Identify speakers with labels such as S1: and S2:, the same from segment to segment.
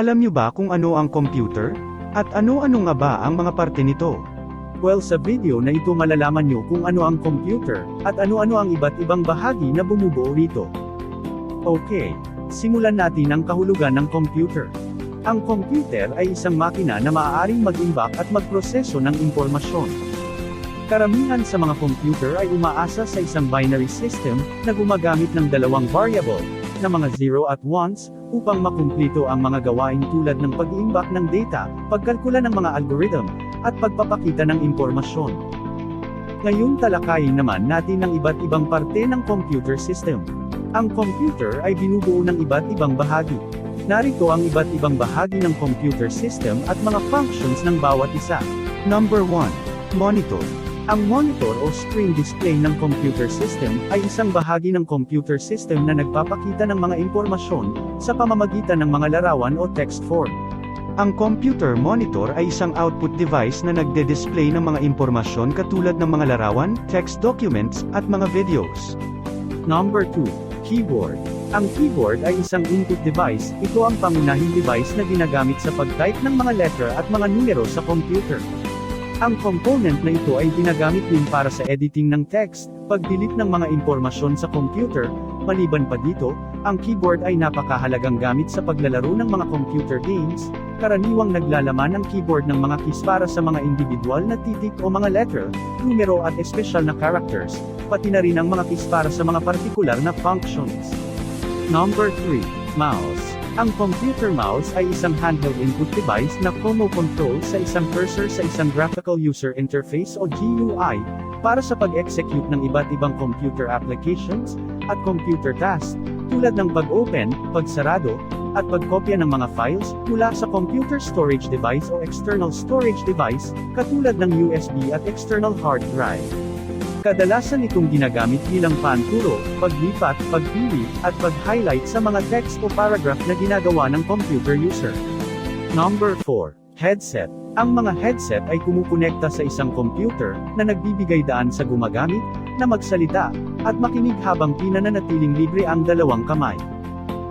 S1: Alam niyo ba kung ano ang computer? At ano-ano nga ba ang mga parte nito?
S2: Well, sa video na ito malalaman nyo kung ano ang computer, at ano-ano ang iba't ibang bahagi na bumubuo rito. Okay, simulan natin ang kahulugan ng computer. Ang computer ay isang makina na maaaring mag-imbak at magproseso ng impormasyon. Karamihan sa mga computer ay umaasa sa isang binary system, na gumagamit ng dalawang variable, na mga 0 at 1s, upang makumplito ang mga gawain tulad ng pag-iimbak ng data, pagkalkula ng mga algorithm, at pagpapakita ng impormasyon. Ngayon talakayin naman natin ang iba't ibang parte ng computer system. Ang computer ay binubuo ng iba't ibang bahagi. Narito ang iba't ibang bahagi ng computer system at mga functions ng bawat isa.
S1: Number 1. Monitor.
S2: Ang monitor o screen display ng computer system ay isang bahagi ng computer system na nagpapakita ng mga impormasyon sa pamamagitan ng mga larawan o text form.
S1: Ang computer monitor ay isang output device na nagde-display ng mga impormasyon katulad ng mga larawan, text documents, at mga videos.
S2: Number 2. Keyboard. Ang keyboard ay isang input device. Ito ang pangunahing device na ginagamit sa pag-type ng mga letra at mga numero sa computer. Ang component na ito ay ginagamit din para sa editing ng text, pag-delete ng mga impormasyon sa computer. Maliban pa dito, ang keyboard ay napakahalagang gamit sa paglalaro ng mga computer games. Karaniwang naglalaman ang keyboard ng mga keys para sa mga individual na titik o mga letter, numero at espesyal na characters, pati na rin ang mga keys para sa mga partikular na functions. Number 3. Mouse. Ang computer mouse ay isang handheld input device na kumokontrol sa isang cursor sa isang graphical user interface o GUI, para sa pag-execute ng iba't ibang computer applications, at computer tasks, tulad ng pag-open, pagsarado, at pagkopya ng mga files, mula sa computer storage device o external storage device, katulad ng USB at external hard drive. Kadalasan itong ginagamit bilang panturo, paglipat, pagpili, at pag-highlight sa mga text o paragraph na ginagawa ng computer user. Number 4. Headset. Ang mga headset ay kumukonekta sa isang computer, na nagbibigay daan sa gumagamit, na magsalita, at makinig habang pinananatiling libre ang dalawang kamay.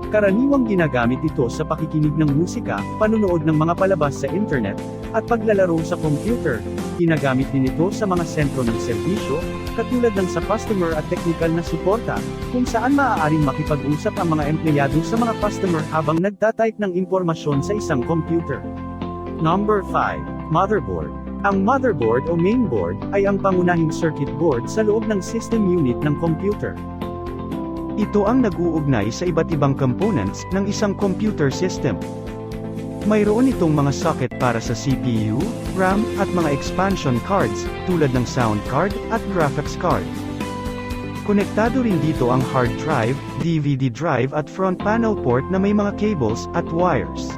S2: Karaniwang ginagamit ito sa pakikinig ng musika, panonood ng mga palabas sa internet, at paglalaro sa computer. Ginagamit din ito sa mga sentro ng serbisyo, katulad ng sa customer at technical na suporta, kung saan maaaring makipag-usap ang mga empleyado sa mga customer habang nagtatype ng impormasyon sa isang computer. Number 5. Motherboard. Ang motherboard o mainboard ay ang pangunahing circuit board sa loob ng system unit ng computer.
S1: Ito ang nag-uugnay sa iba't ibang components ng isang computer system. Mayroon itong mga socket para sa CPU, RAM, at mga expansion cards, tulad ng sound card, at graphics card. Konektado rin dito ang hard drive, DVD drive at front panel port na may mga cables, at wires.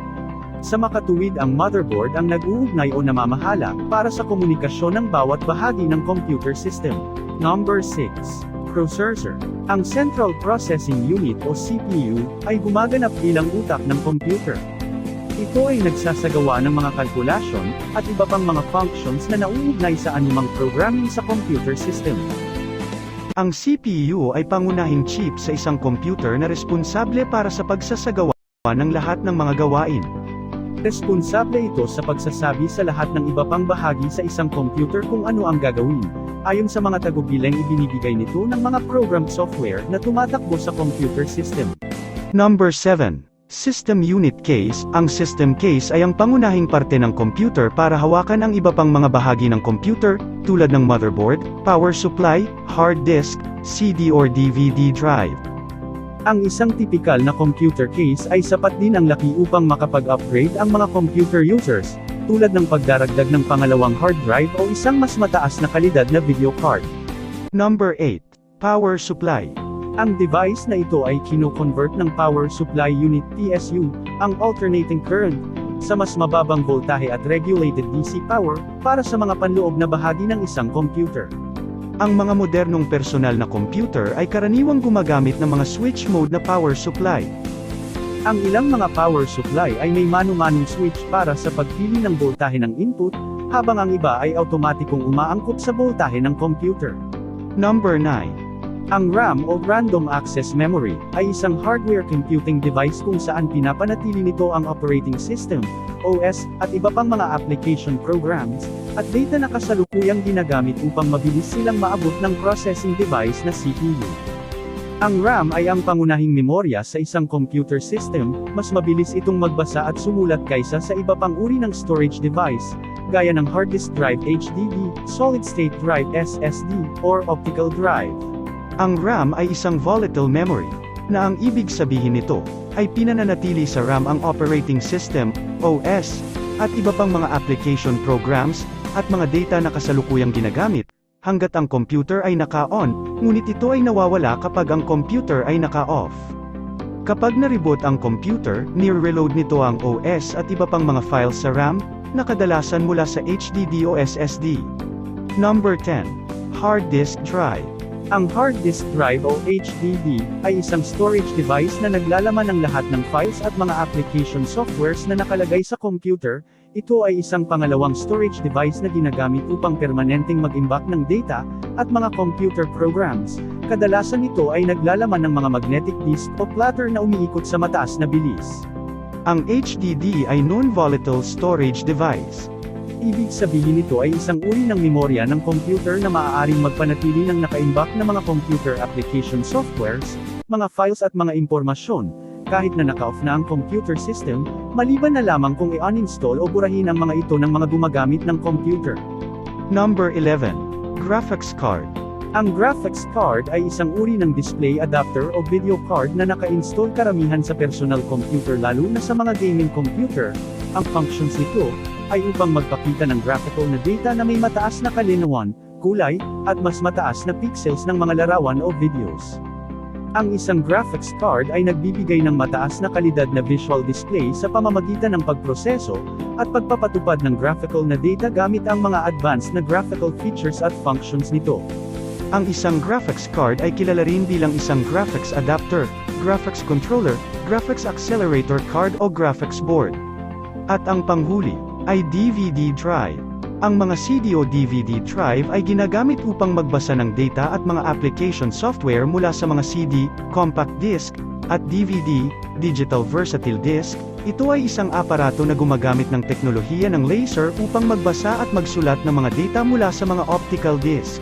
S2: Sa makatuwid ang motherboard ang nag-uugnay o namamahala, para sa komunikasyon ng bawat bahagi ng computer system. Number 6. Processor. Ang Central Processing Unit o CPU, ay gumaganap bilang utak ng computer. Ito ay nagsasagawa ng mga kalkulasyon, at iba pang mga functions na nauugnay sa anumang programming sa computer system.
S1: Ang CPU ay pangunahing chip sa isang computer na responsable para sa pagsasagawa ng lahat ng mga gawain.
S2: Responsable ito sa pagsasabi sa lahat ng iba pang bahagi sa isang computer kung ano ang gagawin, ayon sa mga tagubilang ibinibigay nito ng mga program software na tumatakbo sa computer system.
S1: Number 7. System Unit Case. Ang system case ay ang pangunahing parte ng computer para hawakan ang iba pang mga bahagi ng computer, tulad ng motherboard, power supply, hard disk, CD or DVD drive.
S2: Ang isang tipikal na computer case ay sapat din ang laki upang makapag-upgrade ang mga computer users, tulad ng pagdaragdag ng pangalawang hard drive o isang mas mataas na kalidad na video card.
S1: Number 8. Power supply.
S2: Ang device na ito ay kino-convert ng power supply unit PSU, ang alternating current, sa mas mababang voltahe at regulated DC power, para sa mga panloob na bahagi ng isang computer. Ang mga modernong personal na computer ay karaniwang gumagamit ng mga switch mode na power supply. Ang ilang mga power supply ay may manu-manong switch para sa pagpili ng voltahe ng input, habang ang iba ay automatikong umaangkot sa voltahe ng computer.
S1: Number 9.
S2: Ang RAM o Random Access Memory ay isang hardware computing device kung saan pinapanatili nito ang operating system, OS, at iba pang mga application programs, at data na kasalukuyang ginagamit upang mabilis silang maabot ng processing device na CPU. Ang RAM ay ang pangunahing memorya sa isang computer system, mas mabilis itong magbasa at sumulat kaysa sa iba pang uri ng storage device, gaya ng hard disk drive HDD, solid state drive SSD, or optical drive.
S1: Ang RAM ay isang volatile memory, na ang ibig sabihin nito, ay pinananatili sa RAM ang operating system, OS, at iba pang mga application programs, at mga data na kasalukuyang ginagamit, hanggat ang computer ay naka-on, ngunit ito ay nawawala kapag ang computer ay naka-off. Kapag na-reboot ang computer, ni-reload nito ang OS at iba pang mga files sa RAM, na kadalasan mula sa HDD o SSD. Number 10. Hard disk drive.
S2: Ang hard disk drive o HDD ay isang storage device na naglalaman ng lahat ng files at mga application softwares na nakalagay sa computer. Ito ay isang pangalawang storage device na ginagamit upang permanenteng mag-imbak ng data at mga computer programs. Kadalasan ito ay naglalaman ng mga magnetic disk o platter na umiikot sa mataas na bilis.
S1: Ang HDD ay non-volatile storage device.
S2: Ibig sabihin nito ay isang uri ng memorya ng computer na maaaring magpanatili ng nakaimbak na mga computer application softwares, mga files at mga impormasyon, kahit na naka-off na ang computer system, maliban na lamang kung i-uninstall o burahin ang mga ito ng mga gumagamit ng computer.
S1: Number 11. Graphics card.
S2: Ang graphics card ay isang uri ng display adapter o video card na naka-install karamihan sa personal computer lalo na sa mga gaming computer. Ang functions nito ay upang magpakita ng graphical na data na may mataas na kalinawan, kulay, at mas mataas na pixels ng mga larawan o videos. Ang isang graphics card ay nagbibigay ng mataas na kalidad na visual display sa pamamagitan ng pagproseso, at pagpapatupad ng graphical na data gamit ang mga advanced na graphical features at functions nito.
S1: Ang isang graphics card ay kilala rin bilang isang graphics adapter, graphics controller, graphics accelerator card o graphics board. At ang panghuli ay DVD drive. Ang mga CD o DVD drive ay ginagamit upang magbasa ng data at mga application software mula sa mga CD, compact disc, at DVD, digital versatile disc. Ito ay isang aparato na gumagamit ng teknolohiya ng laser upang magbasa at magsulat ng mga data mula sa mga optical disc.